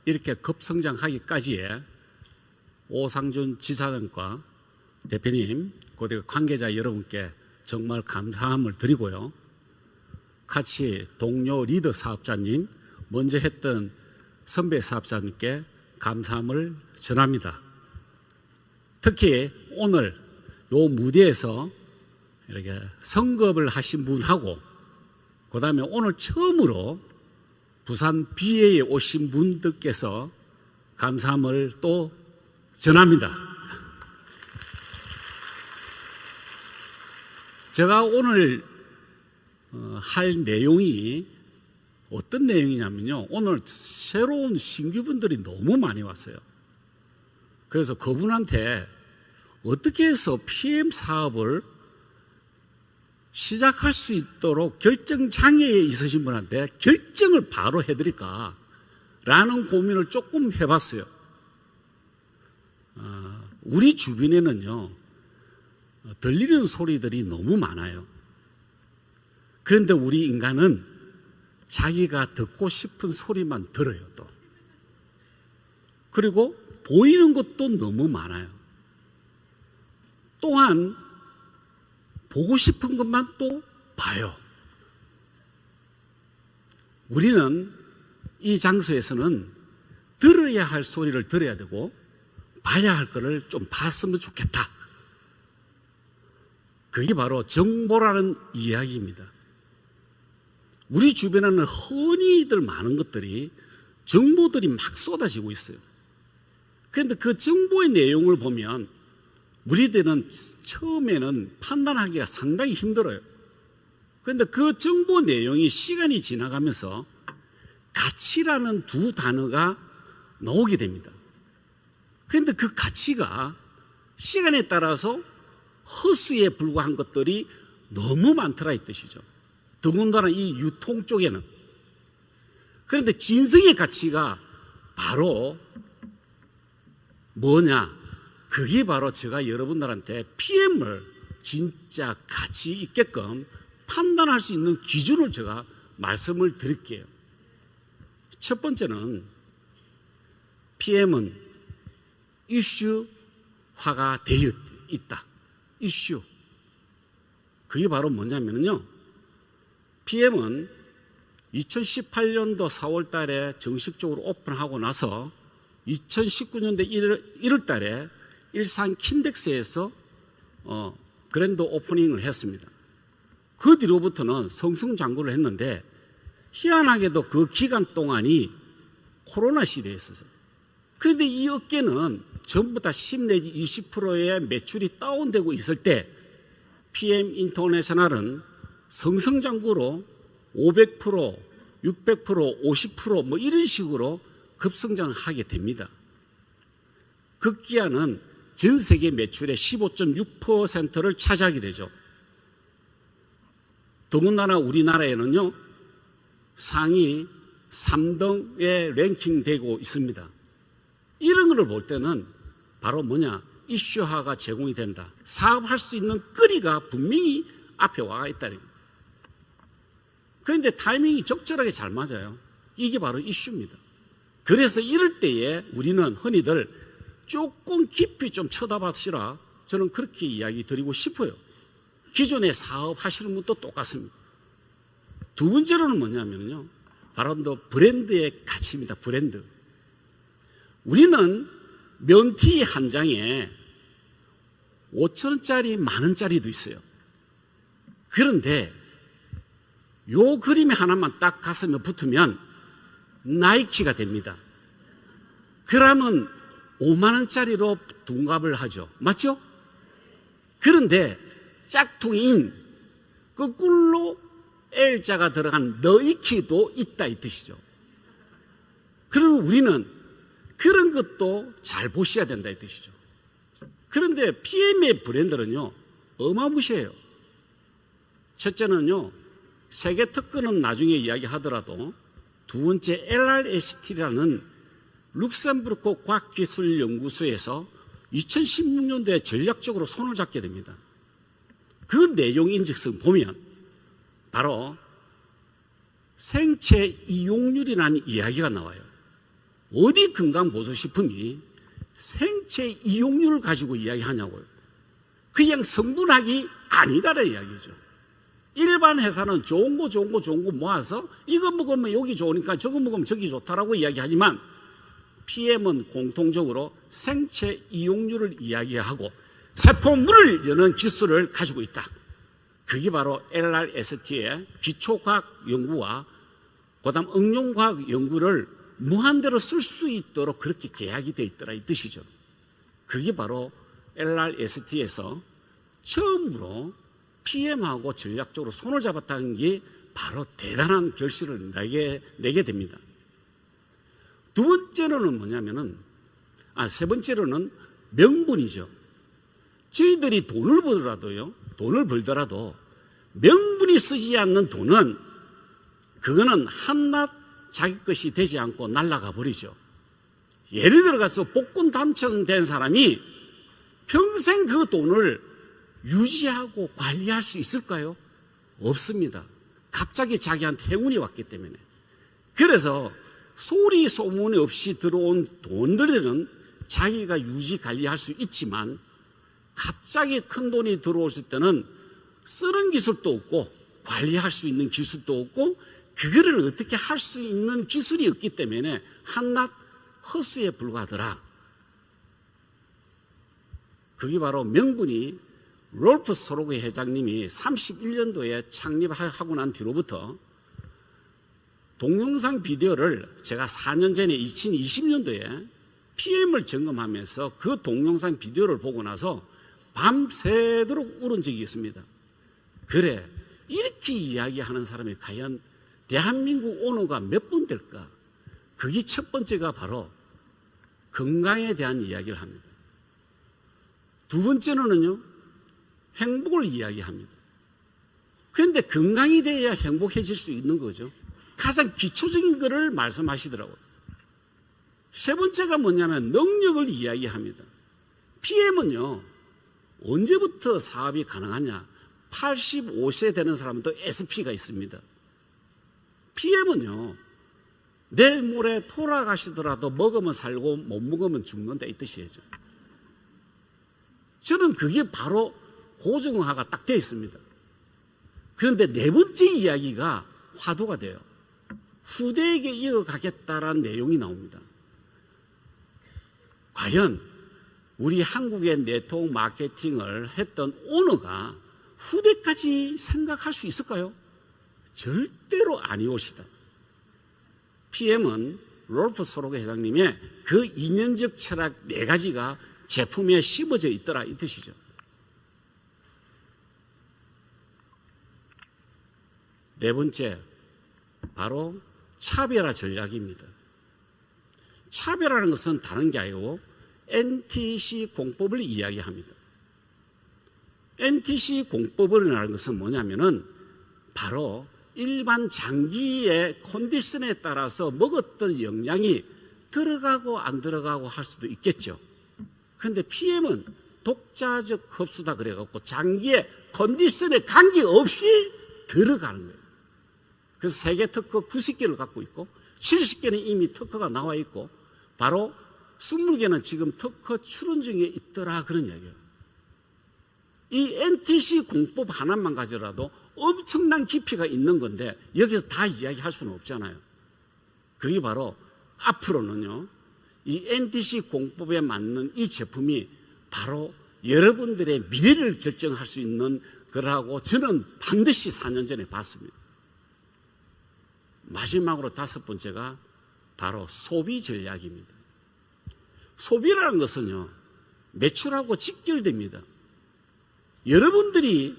이렇게 급성장하기까지의 오상준 지사장과 대표님, 그리고 관계자 여러분께 정말 감사함을 드리고요. 같이 동료 리더 사업자님, 먼저 했던 선배 사업자님께 감사함을 전합니다. 특히 오늘 요 무대에서 이렇게 성급을 하신 분하고, 그 다음에 오늘 처음으로 부산 BA에 오신 분들께서 감사함을 또 전합니다. 제가 오늘 할 내용이 어떤 내용이냐면요, 오늘 새로운 신규분들이 너무 많이 왔어요. 그래서 그분한테 어떻게 해서 PM 사업을 시작할 수 있도록 결정장애에 있으신 분한테 결정을 바로 해드릴까 라는 고민을 조금 해봤어요. 우리 주변에는요, 들리는 소리들이 너무 많아요. 그런데 우리 인간은 자기가 듣고 싶은 소리만 들어요, 또. 그리고 보이는 것도 너무 많아요. 또한 보고 싶은 것만 또 봐요. 우리는 이 장소에서는 들어야 할 소리를 들어야 되고 봐야 할 것을 좀 봤으면 좋겠다. 그게 바로 정보라는 이야기입니다. 우리 주변에는 흔히들 많은 것들이 정보들이 막 쏟아지고 있어요. 그런데 그 정보의 내용을 보면 우리들은 처음에는 판단하기가 상당히 힘들어요. 그런데 그 정보 내용이 시간이 지나가면서 가치라는 두 단어가 나오게 됩니다. 그런데 그 가치가 시간에 따라서 허수에 불과한 것들이 너무 많더라 이 뜻이죠. 더군다나 이 유통 쪽에는. 그런데 진성의 가치가 바로 뭐냐? 그게 바로 제가 여러분들한테 PM을 진짜 가치 있게끔 판단할 수 있는 기준을 제가 말씀을 드릴게요. 첫 번째는 PM은 이슈화가 되어 있다. 이슈. 그게 바로 뭐냐면요, PM은 2018년도 4월 달에 정식적으로 오픈하고 나서 2019년도 1월 달에 일산 킨덱스에서 그랜드 오프닝을 했습니다. 그 뒤로부터는 성승장구를 했는데, 희한하게도 그 기간 동안이 코로나 시대에 있었어요. 그런데 이 업계는 전부 다 10 내지 20%의 매출이 다운되고 있을 때 PM 인터내셔널은 성승장구로 500%, 600%, 50% 뭐 이런 식으로 급성장을 하게 됩니다. 급기야는 전 세계 매출의 15.6%를 차지하게 되죠. 더군다나 우리나라에는요, 상위 3등에 랭킹되고 있습니다. 이런 것을 볼 때는 바로 뭐냐? 이슈화가 제공이 된다. 사업할 수 있는 거리가 분명히 앞에 와 있다는 겁니다. 그런데 타이밍이 적절하게 잘 맞아요. 이게 바로 이슈입니다. 그래서 이럴 때에 우리는 흔히들 조금 깊이 좀 쳐다보시라, 저는 그렇게 이야기 드리고 싶어요. 기존에 사업하시는 분도 똑같습니다. 두 번째로는 뭐냐면요, 바로 브랜드의 가치입니다. 브랜드. 우리는 면티 한 장에 5,000원짜리, 만원짜리도 있어요. 그런데 요 그림이 하나만 딱 가슴에 붙으면 나이키가 됩니다. 그러면 5만원짜리로 둔갑을 하죠. 맞죠? 그런데 짝퉁인 거꾸로 L자가 들어간 너이키도 있다 이 뜻이죠. 그리고 우리는 그런 것도 잘 보셔야 된다 이 뜻이죠. 그런데 PM의 브랜드는요, 어마무시해요. 첫째는요, 세계 특허는 나중에 이야기하더라도, 두 번째 LRST라는 룩셈부르크 과학기술연구소에서 2016년도에 전략적으로 손을 잡게 됩니다. 그 내용 인증성 보면 바로 생체 이용률이라는 이야기가 나와요. 어디 건강보조식품이 생체 이용률을 가지고 이야기하냐고요. 그냥 성분학이 아니다라는 이야기죠. 일반 회사는 좋은 거 모아서 이거 먹으면 여기 좋으니까 저거 먹으면 저기 좋다라고 이야기하지만 PM은 공통적으로 생체 이용률을 이야기하고 세포물을 여는 기술을 가지고 있다. 그게 바로 LRST의 기초과학 연구와 그다음 응용과학 연구를 무한대로 쓸 수 있도록 그렇게 계약이 되어 있더라 이 뜻이죠. 그게 바로 LRST에서 처음으로 PM하고 전략적으로 손을 잡았다는 게 바로 대단한 결실을 내게 됩니다. 두 번째로는 뭐냐면은, 세 번째로는 명분이죠. 저희들이 돈을 벌더라도 명분이 쓰지 않는 돈은 그거는 한낱 자기 것이 되지 않고 날아가 버리죠. 예를 들어서 복권 당첨된 사람이 평생 그 돈을 유지하고 관리할 수 있을까요? 없습니다. 갑자기 자기한테 행운이 왔기 때문에. 그래서 소리 소문이 없이 들어온 돈들은 자기가 유지 관리할 수 있지만 갑자기 큰 돈이 들어올 때는 쓰는 기술도 없고 관리할 수 있는 기술도 없고 그거를 어떻게 할 수 있는 기술이 없기 때문에 한낱 허수에 불과하더라. 그게 바로 명분이 롤프 소로그 회장님이 31년도에 창립하고 난 뒤로부터 동영상 비디오를 제가 4년 전에 2020년도에 PM을 점검하면서 그 동영상 비디오를 보고 나서 밤새도록 울은 적이 있습니다. 그래, 이렇게 이야기하는 사람이 과연 대한민국 오너가 몇 분 될까? 그게 첫 번째가 바로 건강에 대한 이야기를 합니다. 두 번째로는요, 행복을 이야기합니다. 그런데 건강이 돼야 행복해질 수 있는 거죠. 가장 기초적인 것을 말씀하시더라고요. 세 번째가 뭐냐면 능력을 이야기합니다. PM은요, 언제부터 사업이 가능하냐? 85세 되는 사람도 SP가 있습니다. PM은요, 내일 모레 돌아가시더라도 먹으면 살고 못 먹으면 죽는다 이 뜻이죠. 저는 그게 바로 고정화가 딱 되어 있습니다. 그런데 네 번째 이야기가 화두가 돼요. 후대에게 이어가겠다라는 내용이 나옵니다. 과연 우리 한국의 네트워크 마케팅을 했던 오너가 후대까지 생각할 수 있을까요? 절대로 아니오시다. PM은 롤프 소로그 회장님의 그 이념적 철학 4가지가 제품에 씹어져 있더라 이 뜻이죠. 네 번째, 바로 차별화 전략입니다. 차별화라는 것은 다른 게 아니고 NTC 공법을 이야기합니다. NTC 공법이라는 것은 뭐냐면은 바로 일반 장기의 컨디션에 따라서 먹었던 영양이 들어가고 안 들어가고 할 수도 있겠죠. 그런데 PM은 독자적 흡수다 그래갖고 장기의 컨디션에 관계없이 들어가는 거예요. 그래서 세계 특허 90개를 갖고 있고 70개는 이미 특허가 나와 있고 바로 20개는 지금 특허 출원 중에 있더라 그런 이야기예요. 이 NTC 공법 하나만 가지라도 엄청난 깊이가 있는 건데 여기서 다 이야기할 수는 없잖아요. 그게 바로 앞으로는요, 이 NTC 공법에 맞는 이 제품이 바로 여러분들의 미래를 결정할 수 있는 거라고 저는 반드시 4년 전에 봤습니다. 마지막으로 5번째가 바로 소비 전략입니다. 소비라는 것은요, 매출하고 직결됩니다. 여러분들이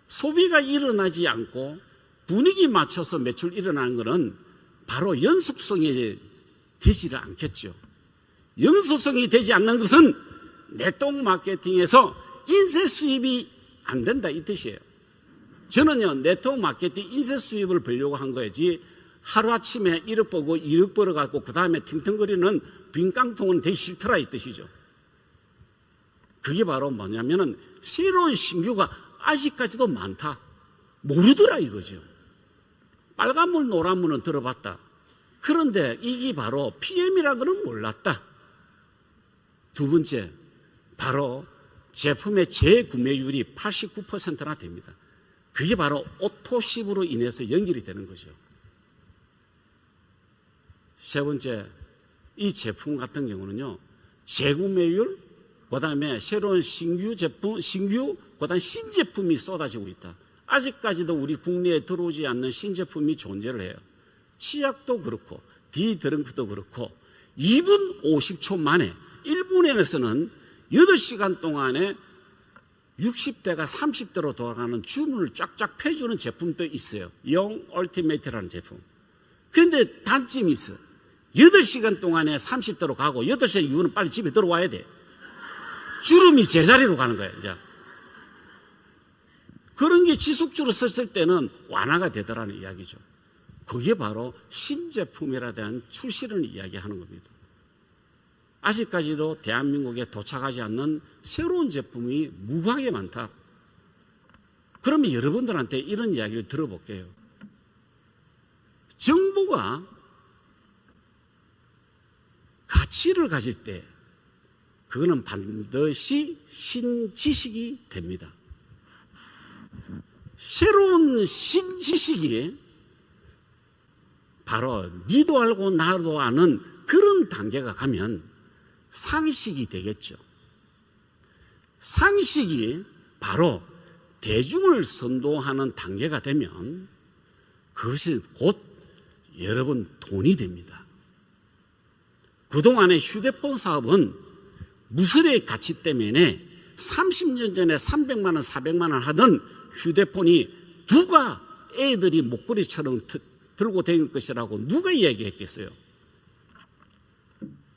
소비가 일어나지 않고 분위기 맞춰서 매출 일어나는 것은 바로 연속성이 되지를 않겠죠. 연속성이 되지 않는 것은 네트워크 마케팅에서 인쇄 수입이 안 된다 이 뜻이에요. 저는요, 네트워크 마케팅 인쇄 수입을 벌려고 한 거지 하루아침에 1억 벌고 2억 벌어갖고 그 다음에 팅팅거리는 빈 깡통은 되기 싫더라 이 뜻이죠. 그게 바로 뭐냐면은 새로운 신규가 아직까지도 많다. 모르더라 이거죠. 빨간물 노란물은 들어봤다. 그런데 이게 바로 PM이라는 것은 몰랐다. 두 번째, 바로 제품의 재구매율이 89%나 됩니다. 그게 바로 오토십으로 인해서 연결이 되는 거죠. 세 번째, 이 제품 같은 경우는요, 재구매율, 그 다음에 새로운 신규 제품, 그 다음 신제품이 쏟아지고 있다. 아직까지도 우리 국내에 들어오지 않는 신제품이 존재를 해요. 치약도 그렇고, 디드링크도 그렇고, 2분 50초 만에, 일본에서는 8시간 동안에 60대가 30대로 돌아가는 주문을 쫙쫙 펴주는 제품도 있어요. 영 얼티메이트라는 제품. 그런데 단점이 있어. 8시간 동안에 30대로 가고 8시간 이후는 빨리 집에 들어와야 돼. 주름이 제자리로 가는 거예요. 이제. 그런 게 지속적으로 썼을 때는 완화가 되더라는 이야기죠. 그게 바로 신제품이라 대한 출시를 이야기하는 겁니다. 아직까지도 대한민국에 도착하지 않는 새로운 제품이 무하게 많다. 그러면 여러분들한테 이런 이야기를 들어볼게요. 정부가 가치를 가질 때 그거는 반드시 신지식이 됩니다. 새로운 신지식이 바로 니도 알고 나도 아는 그런 단계가 가면 상식이 되겠죠. 상식이 바로 대중을 선도하는 단계가 되면 그것이 곧 여러분 돈이 됩니다. 그동안의 휴대폰 사업은 무술의 가치 때문에 30년 전에 300만 원, 400만 원 하던 휴대폰이 누가 애들이 목걸이처럼 들고 다닐 것이라고 누가 이야기했겠어요?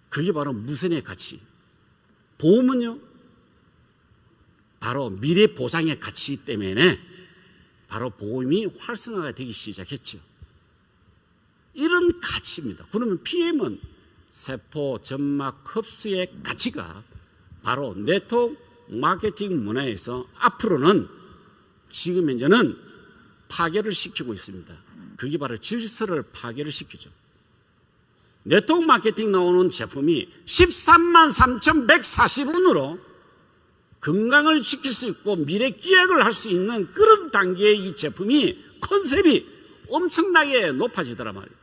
그게 바로 무선의 가치. 보험은요, 바로 미래 보장의 가치 때문에 바로 보험이 활성화가 되기 시작했죠. 이런 가치입니다. 그러면 PM은 세포 점막 흡수의 가치가 바로 네트워크 마케팅 문화에서 앞으로는 지금 현재는 파괴를 시키고 있습니다. 그게 바로 질서를 파괴를 시키죠. 네트워크 마케팅 나오는 제품이 13만 3,140원으로 건강을 지킬 수 있고 미래 기획을 할 수 있는 그런 단계의 이 제품이 컨셉이 엄청나게 높아지더란 말이에요.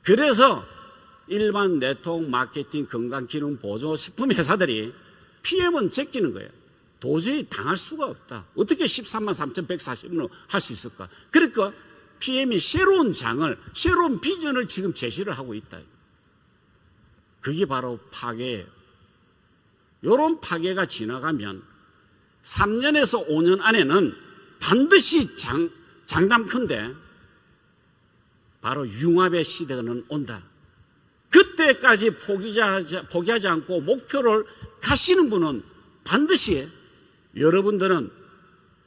그래서 일반 네트워크 마케팅 건강기능 보조 식품 회사들이 PM은 제끼는 거예요. 도저히 당할 수가 없다. 어떻게 13만 3,140원으로 할 수 있을까? 그러니까 PM이 새로운 장을, 새로운 비전을 지금 제시를 하고 있다. 그게 바로 파괴예요. 이런 파괴가 지나가면 3년에서 5년 안에는 반드시 장담컨대 바로 융합의 시대는 온다. 그때까지 포기하지 않고 목표를 가시는 분은 반드시 여러분들은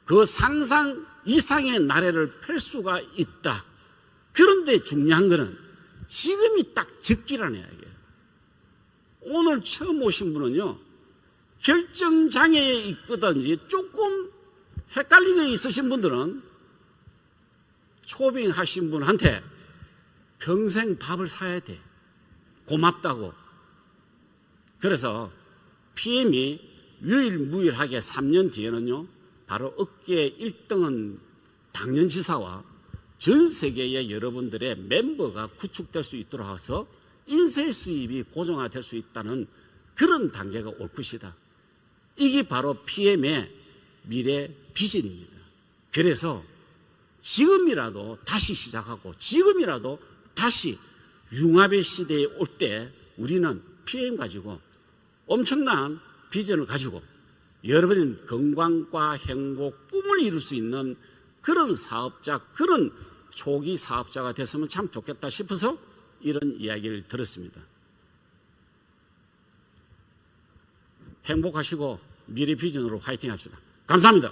그 상상 이상의 나래를 펼 수가 있다. 그런데 중요한 것은 지금이 딱 적기라는 이야기예요. 오늘 처음 오신 분은요, 결정장애에 있거든지 조금 헷갈리게 있으신 분들은 초빙하신 분한테 평생 밥을 사야 돼. 고맙다고. 그래서 PM이 유일무이하게 3년 뒤에는요, 바로 업계 1등은 당연지사와 전 세계의 여러분들의 멤버가 구축될 수 있도록 해서 인쇄 수입이 고정화될 수 있다는 그런 단계가 올 것이다. 이게 바로 PM의 미래 비전입니다. 그래서 지금이라도 다시 시작하고 지금이라도 다시 융합의 시대에 올 때 우리는 PM 가지고 엄청난 비전을 가지고 여러분의 건강과 행복, 꿈을 이룰 수 있는 그런 사업자, 그런 초기 사업자가 됐으면 참 좋겠다 싶어서 이런 이야기를 들었습니다. 행복하시고 미래 비전으로 화이팅 합시다. 감사합니다.